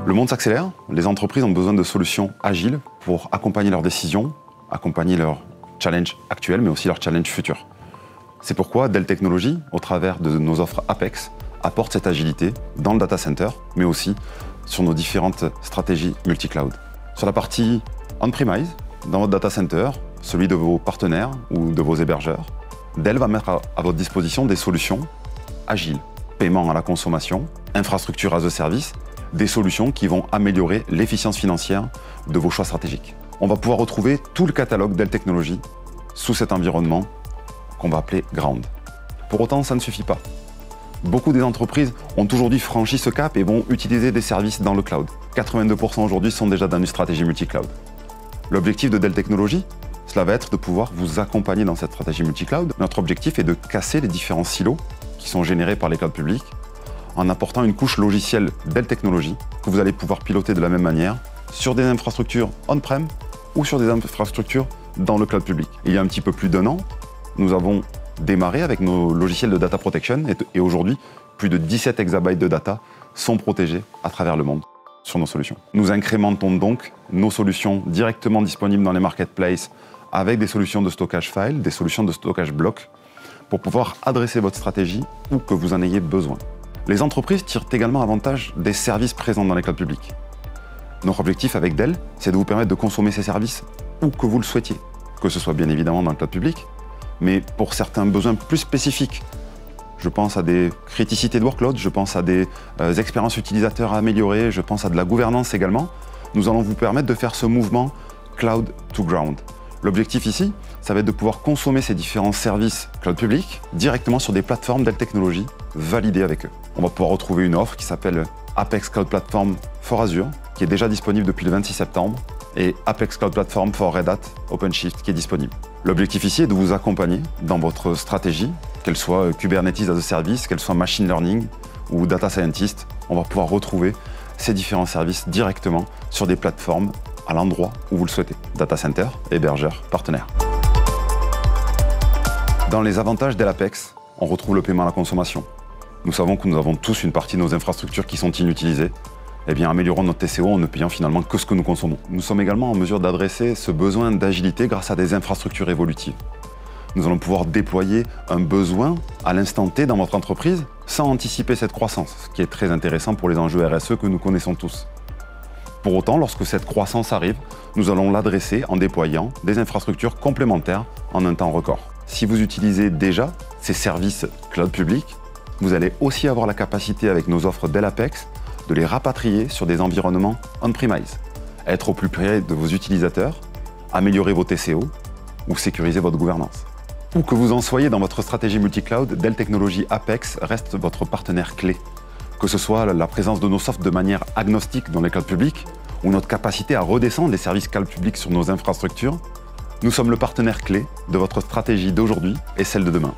Le monde s'accélère, les entreprises ont besoin de solutions agiles pour accompagner leurs décisions, accompagner leurs challenges actuels, mais aussi leurs challenges futurs. C'est pourquoi Dell Technologies, au travers de nos offres Apex, apporte cette agilité dans le data center, mais aussi sur nos différentes stratégies multi-cloud. Sur la partie on-premise, dans votre data center, celui de vos partenaires ou de vos hébergeurs, Dell va mettre à votre disposition des solutions agiles, paiement à la consommation, infrastructure as a service, des solutions qui vont améliorer l'efficience financière de vos choix stratégiques. On va pouvoir retrouver tout le catalogue Dell Technologies sous cet environnement qu'on va appeler Ground. Pour autant, ça ne suffit pas. Beaucoup des entreprises ont aujourd'hui franchi ce cap et vont utiliser des services dans le cloud. 82% aujourd'hui sont déjà dans une stratégie multi-cloud. L'objectif de Dell Technologies, cela va être de pouvoir vous accompagner dans cette stratégie multi-cloud. Notre objectif est de casser les différents silos qui sont générés par les clouds publics en apportant une couche logicielle Dell Technologies que vous allez pouvoir piloter de la même manière sur des infrastructures on-prem ou sur des infrastructures dans le cloud public. Il y a un petit peu plus d'1 an, nous avons démarré avec nos logiciels de data protection et aujourd'hui, plus de 17 exabytes de data sont protégés à travers le monde sur nos solutions. Nous incrémentons donc nos solutions directement disponibles dans les marketplaces avec des solutions de stockage file, des solutions de stockage bloc pour pouvoir adresser votre stratégie où que vous en ayez besoin. Les entreprises tirent également avantage des services présents dans les clouds publics. Notre objectif avec Dell, c'est de vous permettre de consommer ces services où que vous le souhaitiez, que ce soit bien évidemment dans le cloud public, mais pour certains besoins plus spécifiques. Je pense à des criticités de workload, je pense à des expériences utilisateurs à améliorer, je pense à de la gouvernance également. Nous allons vous permettre de faire ce mouvement cloud to ground. L'objectif ici, ça va être de pouvoir consommer ces différents services cloud public directement sur des plateformes Dell Technologies validées avec eux. On va pouvoir retrouver une offre qui s'appelle Apex Cloud Platform for Azure, qui est déjà disponible depuis le 26 septembre, et Apex Cloud Platform for Red Hat OpenShift qui est disponible. L'objectif ici est de vous accompagner dans votre stratégie, qu'elle soit Kubernetes as a service, qu'elle soit machine learning ou data scientist. On va pouvoir retrouver ces différents services directement sur des plateformes à l'endroit où vous le souhaitez. Data center, hébergeur, partenaire. Dans les avantages Dell Apex, on retrouve le paiement à la consommation. Nous savons que nous avons tous une partie de nos infrastructures qui sont inutilisées. Eh bien, améliorons notre TCO en ne payant finalement que ce que nous consommons. Nous sommes également en mesure d'adresser ce besoin d'agilité grâce à des infrastructures évolutives. Nous allons pouvoir déployer un besoin à l'instant T dans votre entreprise sans anticiper cette croissance, ce qui est très intéressant pour les enjeux RSE que nous connaissons tous. Pour autant, lorsque cette croissance arrive, nous allons l'adresser en déployant des infrastructures complémentaires en un temps record. Si vous utilisez déjà ces services cloud public, vous allez aussi avoir la capacité avec nos offres Dell Apex de les rapatrier sur des environnements on-premise, être au plus près de vos utilisateurs, améliorer vos TCO ou sécuriser votre gouvernance. Où que vous en soyez dans votre stratégie multi-cloud, Dell Technologies Apex reste votre partenaire clé. Que ce soit la présence de nos softs de manière agnostique dans les clouds publics ou notre capacité à redescendre les services cloud publics sur nos infrastructures, nous sommes le partenaire clé de votre stratégie d'aujourd'hui et celle de demain.